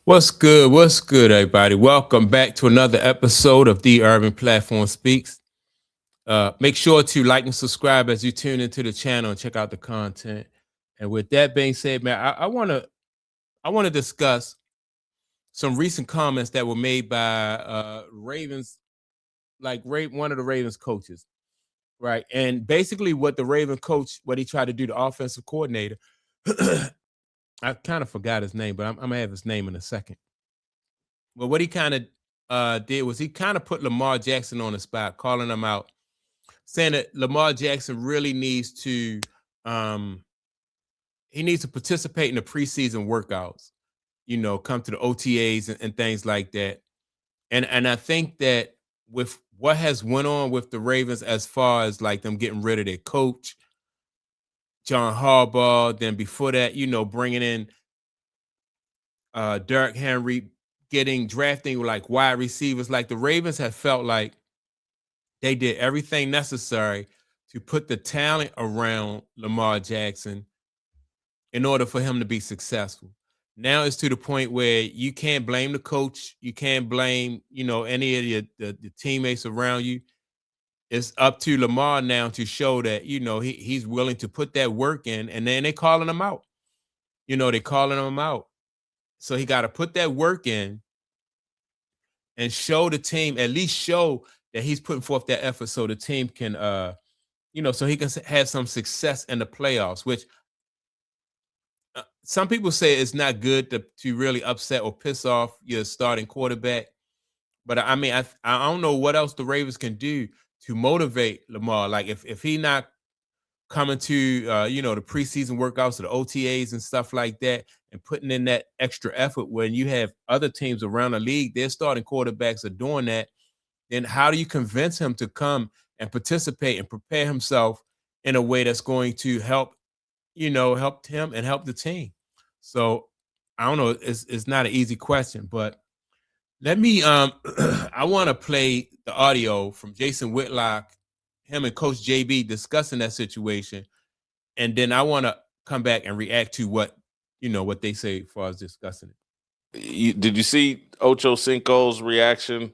What's good? What's good, everybody? Welcome back to another episode of The Urban Platform Speaks. Make sure to like and subscribe as you tune into the channel and check out the content. And with that being said, man, I want to discuss some recent comments that were made by Ravens, one of the Ravens coaches, right? And basically, what the Raven coach, what he tried to do, the offensive coordinator, I kind of forgot his name, but I'm gonna have his name in a second. Well, what he kind of did was he kind of put Lamar Jackson on the spot, calling him out, saying that Lamar Jackson really needs to um, he needs to participate in the preseason workouts, come to the OTAs and things like that. And I think that with what has went on with the Ravens as far as like them getting rid of their coach, John Harbaugh, then before that, bringing in Derrick Henry, drafting like wide receivers, like the Ravens have felt like they did everything necessary to put the talent around Lamar Jackson in order for him to be successful. Now it's to the point where you can't blame the coach, you can't blame any of the teammates around you. It's up to Lamar now to show that he's willing to put that work in, and then they calling him out. They calling him out. So he got to put that work in and show the team, at least show that he's putting forth that effort so the team can, so he can have some success in the playoffs, which some people say it's not good to really upset or piss off your starting quarterback. But I mean, I don't know what else the Ravens can do to motivate Lamar. Like if he not coming to the preseason workouts or the OTAs and stuff like that, and putting in that extra effort when you have other teams around the league, their starting quarterbacks are doing that, then how do you convince him to come and participate and prepare himself in a way that's going to help him and help the team? So I don't know. It's not an easy question, but let me I want to play the audio from Jason Whitlock, him and Coach JB discussing that situation, and then I want to come back and react to what they say as far as discussing it. Did you see Ocho Cinco's reaction?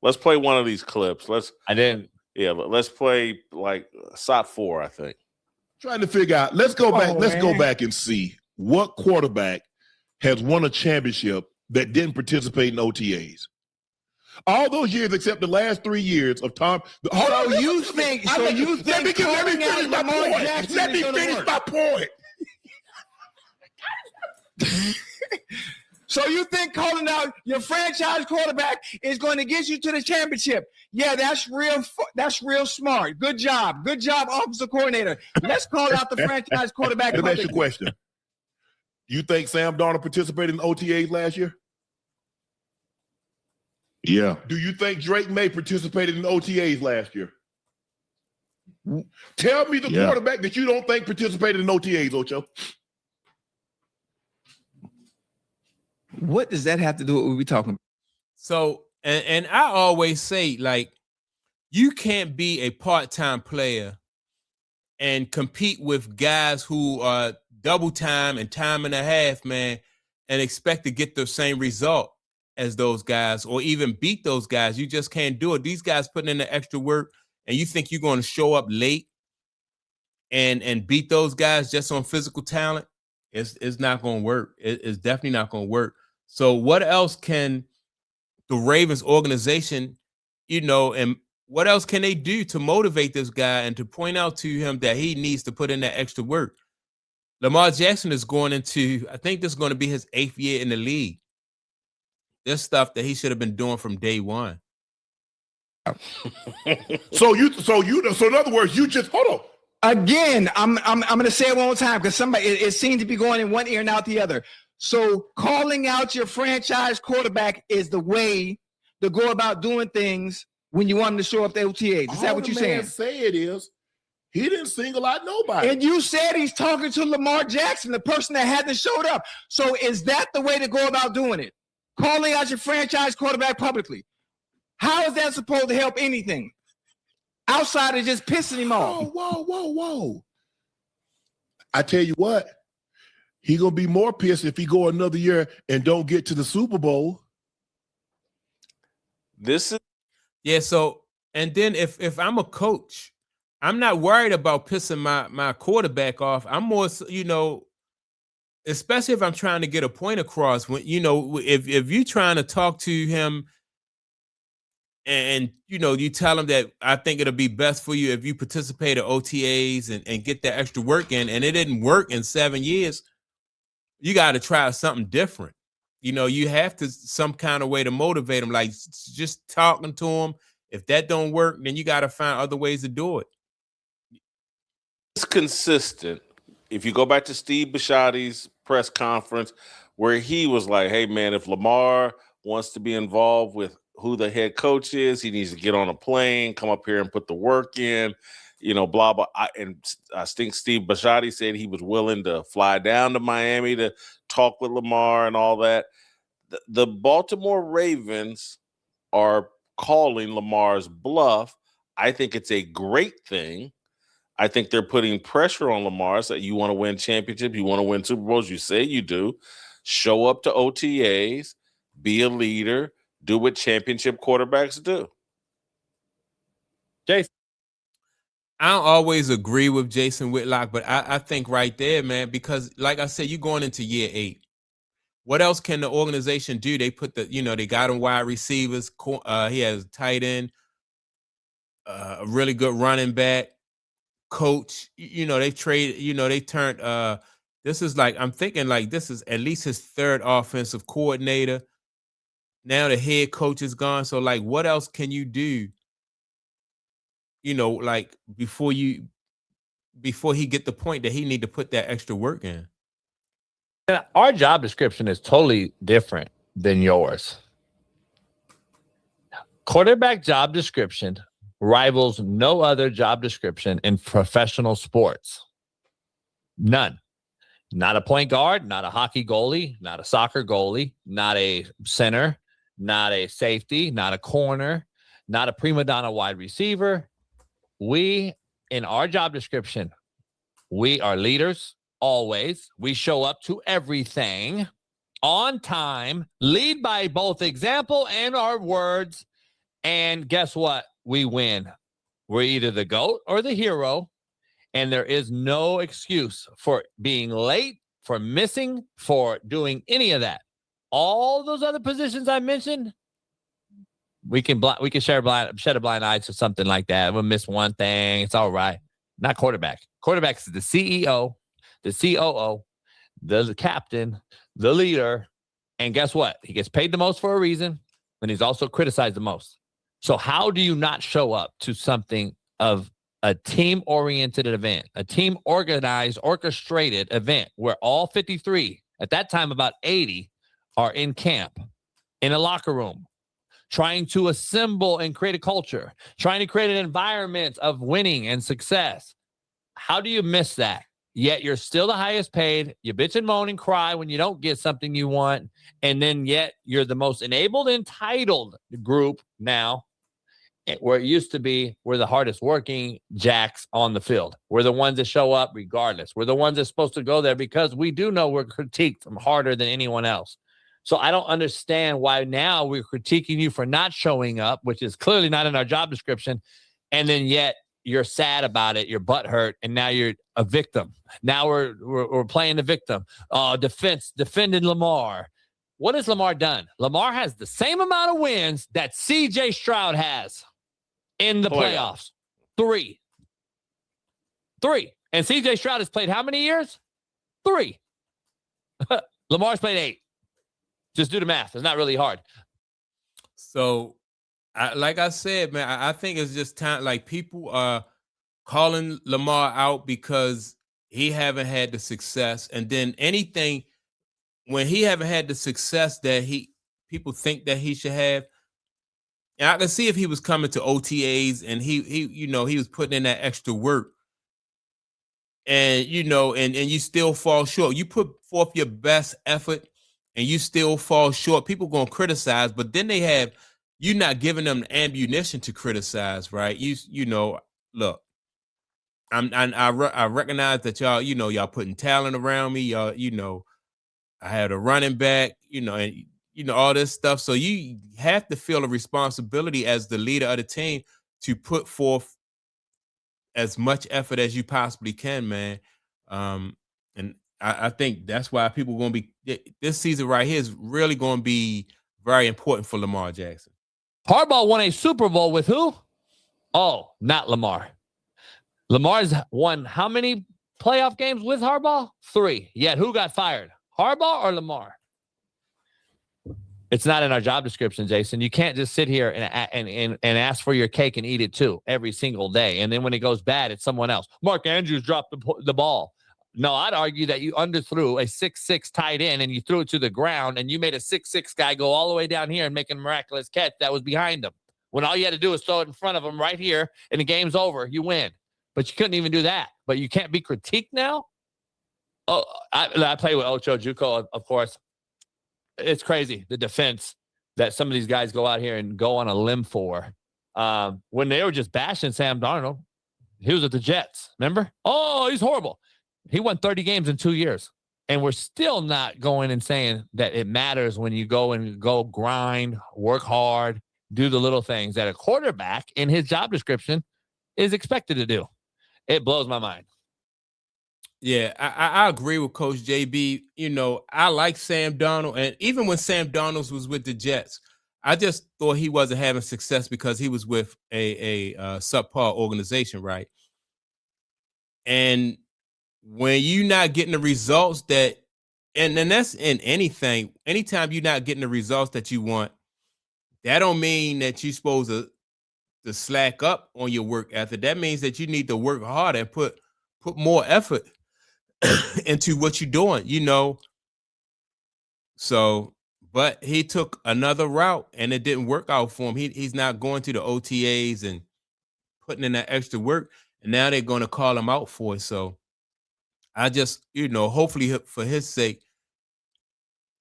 Let's play one of these clips. I didn't. Yeah, let's play like SOT 4, I think. Trying to figure out. Let's go back and see what quarterback has won a championship that didn't participate in OTAs. All those years except the last 3 years of Tom. Let me finish my point. So you think calling out your franchise quarterback is going to get you to the championship? Yeah, that's real smart. Good job, offensive coordinator. Let's call out the franchise quarterback. Let me ask you a question. You think Sam Darnold participated in OTAs last year? Yeah. Do you think Drake May participated in OTAs last year? Tell me the quarterback that you don't think participated in OTAs, Ocho. What does that have to do with what we're talking about? So, and I always say, like, you can't be a part-time player and compete with guys who are double time and time and a half, man, and expect to get the same result as those guys or even beat those guys. You just can't do it. These guys putting in the extra work, and you think you're going to show up late and beat those guys just on physical talent? It's not going to work. It's definitely not going to work. So what else can the Ravens organization, and what else can they do to motivate this guy and to point out to him that he needs to put in that extra work? Lamar Jackson is going into, I think this is going to be his 8th year in the league. There's stuff that he should have been doing from day one. So in other words, you just hold on. Again, I'm going to say it one more time because it seems to be going in one ear and out the other. So calling out your franchise quarterback is the way to go about doing things when you want him to show up the OTAs. Is that what you're saying? Say it is. He didn't single out nobody. And you said he's talking to Lamar Jackson, the person that hasn't showed up. So is that the way to go about doing it? Calling out your franchise quarterback publicly. How is that supposed to help anything? Outside of just pissing him off. Whoa. I tell you what. He gonna be more pissed if he go another year and don't get to the Super Bowl. This is Yeah. So, and then if I'm a coach, I'm not worried about pissing my quarterback off. I'm more, especially if I'm trying to get a point across. When if you're trying to talk to him, and you tell him that I think it'll be best for you if you participate in OTAs and get that extra work in, and it didn't work in 7 years, you got to try something different. You have to some kind of way to motivate him, like just talking to him. If that don't work, then you got to find other ways to do it. It's consistent. If you go back to Steve Bisciotti's press conference, where he was like, "Hey, man, if Lamar wants to be involved with who the head coach is, he needs to get on a plane, come up here and put the work in, blah, blah." And I think Steve Bisciotti said he was willing to fly down to Miami to talk with Lamar and all that. The Baltimore Ravens are calling Lamar's bluff. I think it's a great thing. I think they're putting pressure on Lamar. So you want to win championships, you want to win Super Bowls, you say you do. Show up to OTAs, be a leader, do what championship quarterbacks do. Jason. I don't always agree with Jason Whitlock, but I think right there, man, because like I said, you're going into year 8. What else can the organization do? They put they got him wide receivers. He has a tight end, a really good running back, coach. They trade. They turned. This is like, I'm thinking like this is at least his 3rd offensive coordinator. Now the head coach is gone. So like, what else can you do? Like before he get the point that he need to put that extra work in. Our job description is totally different than yours. Quarterback job description rivals no other job description in professional sports. None. Not a point guard, not a hockey goalie, not a soccer goalie, not a center, not a safety, not a corner, not a prima donna wide receiver. We, in our job description, we are leaders. Always. We show up to everything on time, lead by both example and our words. And guess what? We win. We're either the GOAT or the hero. And there is no excuse for being late, for missing, for doing any of that. All those other positions I mentioned, we can shed a blind eye to something like that. We'll miss one thing. It's all right. Not quarterback. Quarterback is the CEO, the COO, the captain, the leader. And guess what? He gets paid the most for a reason, and he's also criticized the most. So how do you not show up to something of a team-oriented event, a team-organized, orchestrated event where all 53, at that time about 80, are in camp, in a locker room, trying to assemble and create a culture, trying to create an environment of winning and success? How do you miss that? Yet you're still the highest paid. You bitch and moan and cry when you don't get something you want. And then yet you're the most enabled, entitled group now, where it used to be we're the hardest working jacks on the field. We're the ones that show up regardless. We're the ones that's supposed to go there because we do know we're critiqued from harder than anyone else. So I don't understand why now we're critiquing you for not showing up, which is clearly not in our job description. And then yet you're sad about it, you're butthurt, and now you're a victim. Now we're playing the victim. Defending Lamar. What has Lamar done? Lamar has the same amount of wins that CJ Stroud has in the playoffs. 3. And CJ Stroud has played how many years? 3. Lamar's played 8. Just do the math. It's not really hard. So, like I said, man, I think it's just time. Like, people are calling Lamar out because he haven't had the success, and then anything when he haven't had the success that people think that he should have. And I can see if he was coming to OTAs and he was putting in that extra work, and and you still fall short. You put forth your best effort and you still fall short. People gonna criticize, but then you're not giving them ammunition to criticize, right? Look, I recognize that y'all, y'all putting talent around me. Y'all, I had a running back, and all this stuff. So you have to feel a responsibility as the leader of the team to put forth as much effort as you possibly can, man. And I think that's why people going to be this season right here is really going to be very important for Lamar Jackson. Harbaugh won a Super Bowl with who? Oh, not Lamar. Lamar's won how many playoff games with Harbaugh? 3. Yet who got fired? Harbaugh or Lamar? It's not in our job description, Jason. You can't just sit here and ask for your cake and eat it too every single day. And then when it goes bad, it's someone else. Mark Andrews dropped the ball. No, I'd argue that you underthrew a 6'6" tight end and you threw it to the ground and you made a 6'6" guy go all the way down here and make a miraculous catch that was behind him. When all you had to do was throw it in front of him right here and the game's over, you win. But you couldn't even do that. But you can't be critiqued now? Oh, I play with Ocho Juco, of course. It's crazy, the defense that some of these guys go out here and go on a limb for. When they were just bashing Sam Darnold, he was at the Jets, remember? Oh, he's horrible. He won 30 games in 2 years. And we're still not going and saying that it matters when you go grind, work hard, do the little things that a quarterback in his job description is expected to do. It blows my mind. Yeah, I agree with Coach JB. I like Sam Darnold, and even when Sam Darnold was with the Jets, I just thought he wasn't having success because he was with a subpar organization, right? And when you're not getting the results and that's in anything, anytime you're not getting the results that you want, that don't mean that you're supposed to slack up on your work ethic. That means that you need to work harder and put more effort into what you're doing, So, but he took another route and it didn't work out for him. He's not going to the OTAs and putting in that extra work, and now they're going to call him out for it. So I just, hopefully for his sake,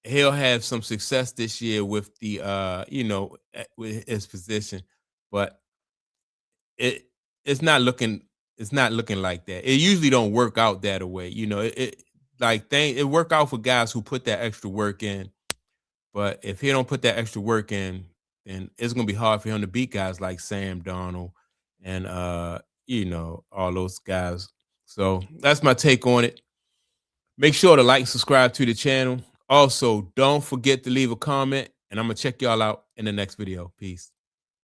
he'll have some success this year with the with his position. But it's not looking like that. It usually don't work out that way. It work out for guys who put that extra work in. But if he don't put that extra work in, then it's gonna be hard for him to beat guys like Sam Darnold and all those guys. So that's my take on it. Make sure to like and subscribe to the channel. Also, don't forget to leave a comment, and I'm gonna check y'all out in the next video. Peace.